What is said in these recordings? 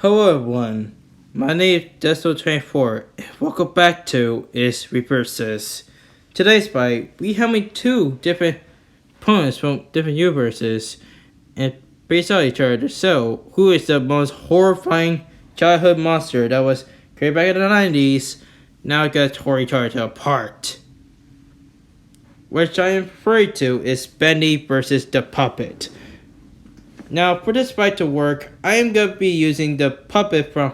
Hello everyone, my name is Desto24 and welcome back to Is Reverses. Today's fight, we have two different opponents from different universes and based on each other. So, who is the most horrifying childhood monster that was created back in the 90s, now gets tore each other apart? Which I am referring to is Bendy versus the Puppet. Now, for this fight to work, I am going to be using the puppet from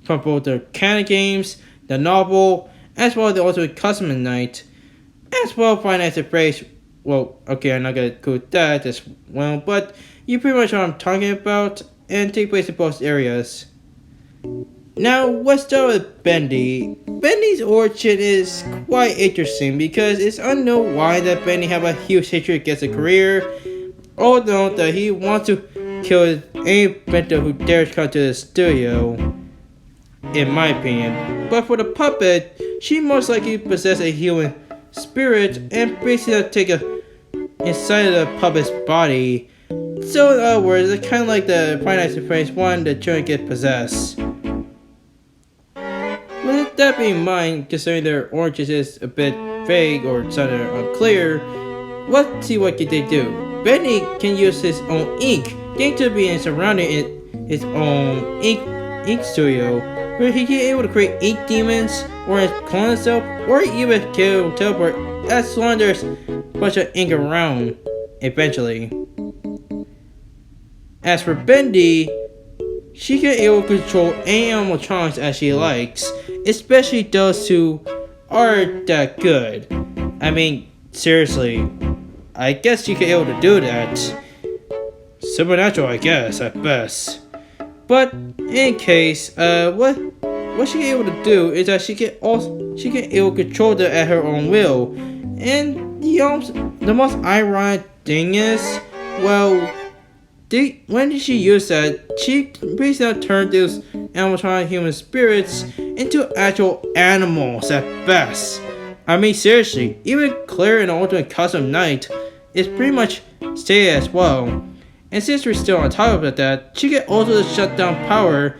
both the canon games, the novel, as well as the Ultimate Custom Night, as well as Finance the phrase. Well, okay, I'm not going to include that as well, but you pretty much know what I'm talking about, and take place in both areas. Now, let's start with Bendy. Bendy's origin is quite interesting because it's unknown why that Bendy have a huge hatred against a career, although that he wants to kill any inventor who dares come to the studio, in my opinion. But for the puppet, she most likely possesses a human spirit and basically take a inside of the puppet's body. So in other words, it's kind of like the Finance Phrase 1, the children get possessed. With that being in mind, considering their origins is a bit vague or somewhat unclear, let's see what can they do. Bendy can use his own ink, getting to be surrounding his own ink studio, where he can able to create ink demons, or clone himself, or even kill teleport as long as there's a bunch of ink around eventually. As for Bendy, she can able to control any animatronics as she likes, especially those who aren't that good. I mean, seriously, I guess you can able to do that. Supernatural, I guess, at best. But in case, what she can able to do is that she can able to control them at her own will. And the most ironic thing is, well, when did she use that? She basically turned those animatronic human spirits into actual animals at best. I mean, seriously, even Claire in the Ultimate Custom Night is pretty much stated as well. And since we're still on top of that, she can also shut down power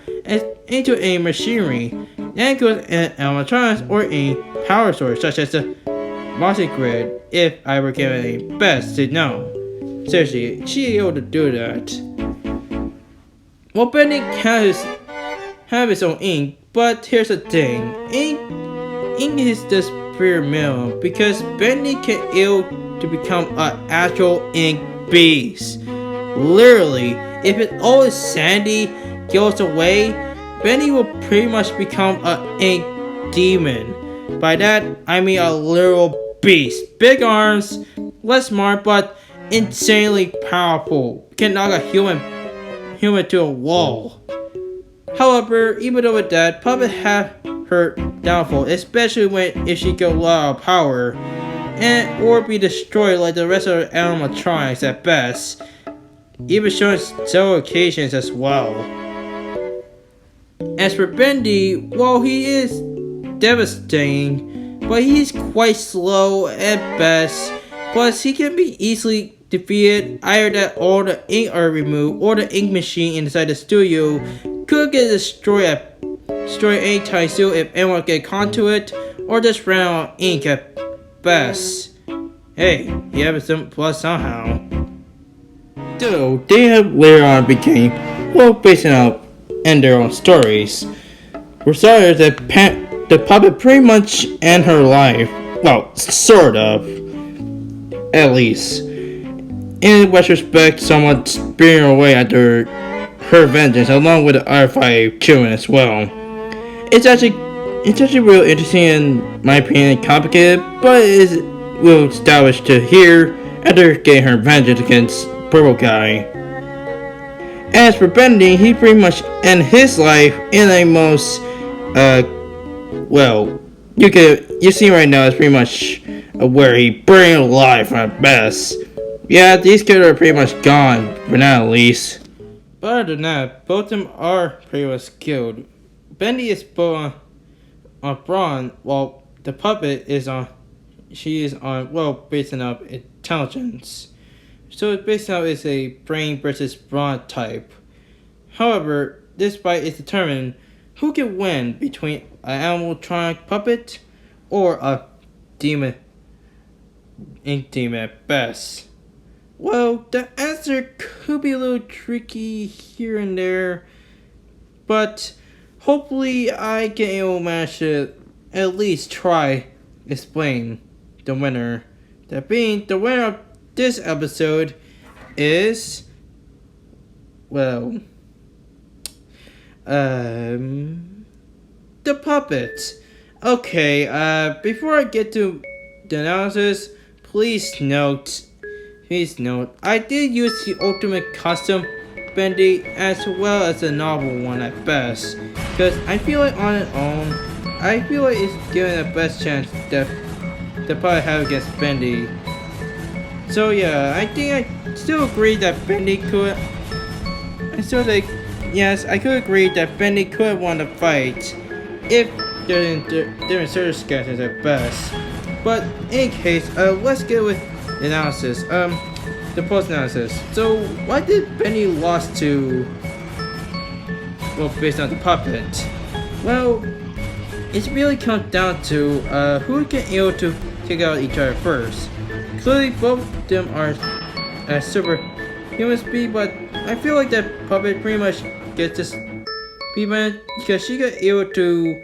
into any machinery. That includes an animatronics or any power source, such as the Mossy Grid, if I were given a best to know. Seriously, she is able to do that. Well, Bendy can have his own ink, but here's the thing. Ink is just pure minimum, because Bendy can able to become an actual ink beast. Literally, if it all is sandy goes away, Bendy will pretty much become an ink demon. By that, I mean a literal beast. Big arms, less smart, but insanely powerful. Can knock a human to a wall. However, even though with that, Puppet have her downfall, especially if she get a lot of power, or be destroyed like the rest of the animatronics at best, even showing several occasions as well. As for Bendy, well, he is devastating, but he's quite slow at best. Plus, he can be easily defeated, either that all the ink are removed, or the ink machine inside the studio could get destroyed anytime soon if anyone get onto it, or just ran out of ink at best. Hey, he has some plus somehow. So, they have later on became, well, based out in their own stories. For starters, the puppet pretty much end her life. Well, sort of. At least. In which respect, somewhat spearing away after her vengeance, along with the other 5 children as well. It's actually real interesting in my opinion and complicated, but it is well established to hear after getting her vengeance against Purple Guy. As for Bendy, he pretty much ended his life in a most well, you see right now is pretty much where he burned alive at best. Yeah, these characters are pretty much gone for now at least. But other than that, both of them are pretty much killed. Bendy is both on brawn, while the puppet is on. She is on, well, based on intelligence. So it's based on is a brain versus brawn type. However, this fight is determined who can win between an animatronic puppet or a demon ink demon at best. Well, the answer could be a little tricky here and there, but hopefully I can able to manage to at least try explain the winner. That being the winner of this episode is, well, the puppet. Okay, before I get to the analysis, please note, I did use the Ultimate Custom Bendy as well as the novel one at best, because I feel like on its own, I feel like it's giving the best chance that the puppet have against Bendy. So yeah, I think I still agree that Bendy could. I still think, yes, I could agree that Bendy could won the fight if they're in circumstances at best. But in any case, let's get with the analysis. The post analysis. So why did Bendy lost to? Well, based on the puppet. Well, it really comes down to who can able to take out each other first. Clearly, both of them are at superhuman speed, but I feel like that puppet pretty much gets this speed because she got able to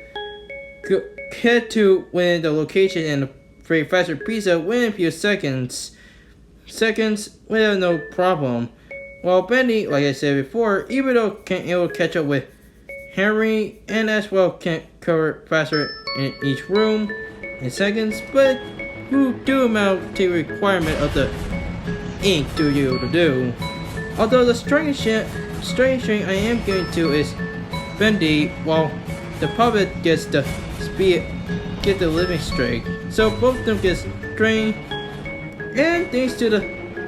get to win the location and the very faster pizza within a few seconds without no problem. While Bendy, like I said before, even though can able to catch up with Henry and as well can cover faster in each room in seconds, but who do amount to the requirement of the ink to be able to do. Although the strength thing I am getting to is Bendy, while the puppet gets the speed, get the living streak. So both of them get strain, and thanks to the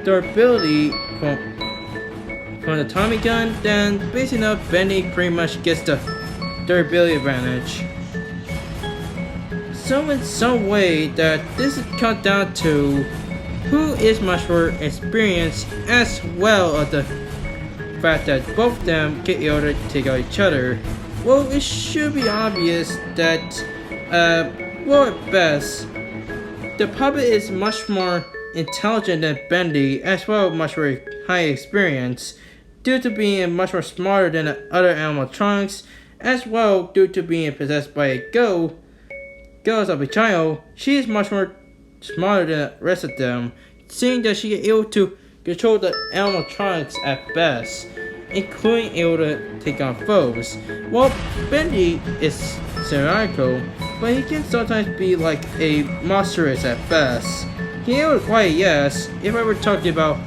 durability from the Tommy gun, then basing up Bendy pretty much gets the durability advantage. So in some way that this comes down to who is much more experienced as well as the fact that both of them get able to take out each other. Well, it should be obvious that, well at best, the puppet is much more intelligent than Bendy as well as much more high experience due to being much more smarter than the other animatronics as well due to being possessed by a ghost of a child. She is much more smarter than the rest of them, seeing that she is able to control the animatronics at best, including able to take on foes. While Bendy is cynical, but he can sometimes be like a monstrous at best. He able to quiet, yes, if I were talking about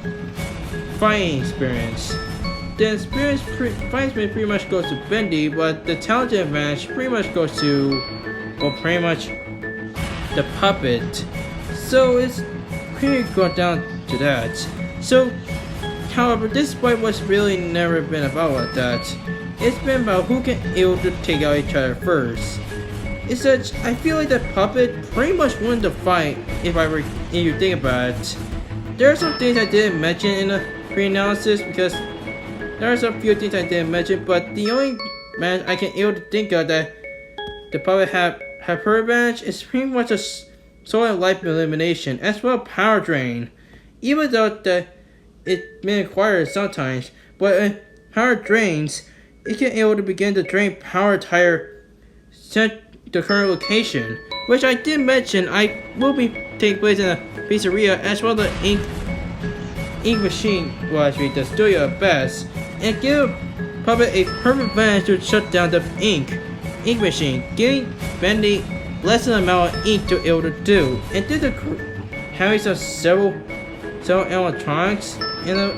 fighting experience. The fighting experience pretty much goes to Bendy, but the talent advantage pretty much goes to, well, pretty much the puppet. So it's pretty going down to that. So, however, this fight was really never been about like that. It's been about who can able to take out each other first. It's that I feel like the puppet pretty much won the fight if you think about it. There are some things I didn't mention in the pre-analysis because there are some few things I didn't mention, but the only match I can able to think of that the puppet have her advantage is pretty much a solar life elimination as well as power drain. Even though it may require sometimes, but power drains, it can able to begin to drain power tire the current location, which I did mention I will be taking place in a pizzeria as well as the ink machine will actually the studio at best, and give Puppet a perfect advantage to shut down the ink machine, giving Bendy less than the amount of ink to be able to do, and did the having several animatronics in the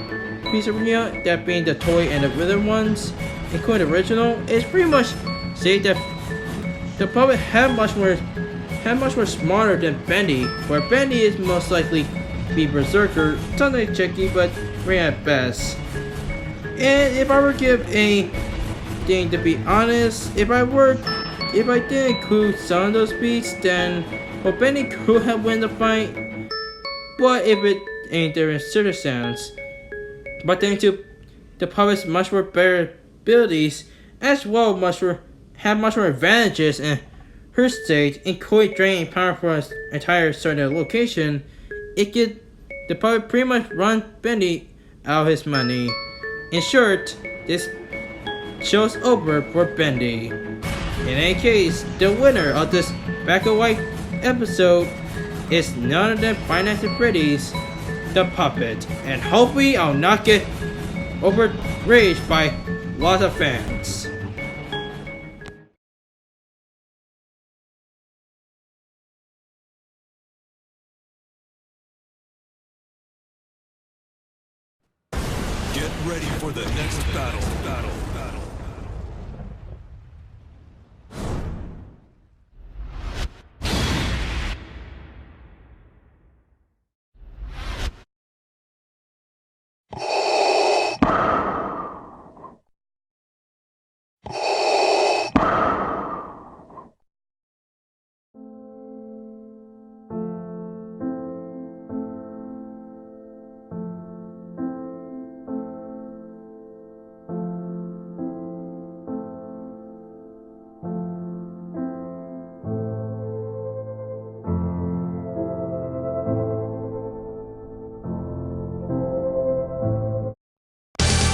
pizzeria, that being the toy and the rhythm ones, including the original, is pretty much say that the puppet had much more smarter than Bendy, where Bendy is most likely be berserker, something tricky, but great at best. And if I were to give a thing to be honest, if I did include some of those beats, then well, Bendy could have won the fight. But if it ain't there in circumstance, but thanks to the puppet's much more better abilities as well have much more advantages in her state, including draining power for an entire certain location. It could the public pretty much run Bendy out of his money. In short, this show's over for Bendy. In any case, the winner of this Black and White episode is none other than Five Nights at Freddy's, the puppet, and hopefully I'll not get overraged by lots of fans. Get ready for the next battle.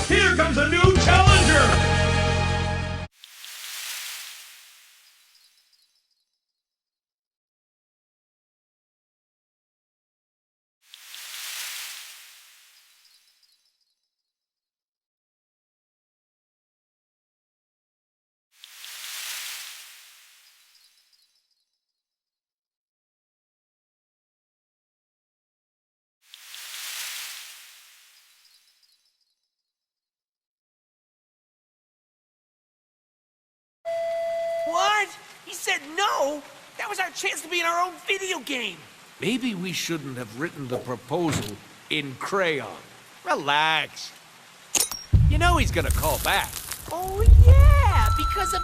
Here comes a new challenger! What? He said no? That was our chance to be in our own video game. Maybe we shouldn't have written the proposal in crayon. Relax. You know he's gonna call back. Oh, yeah, because of...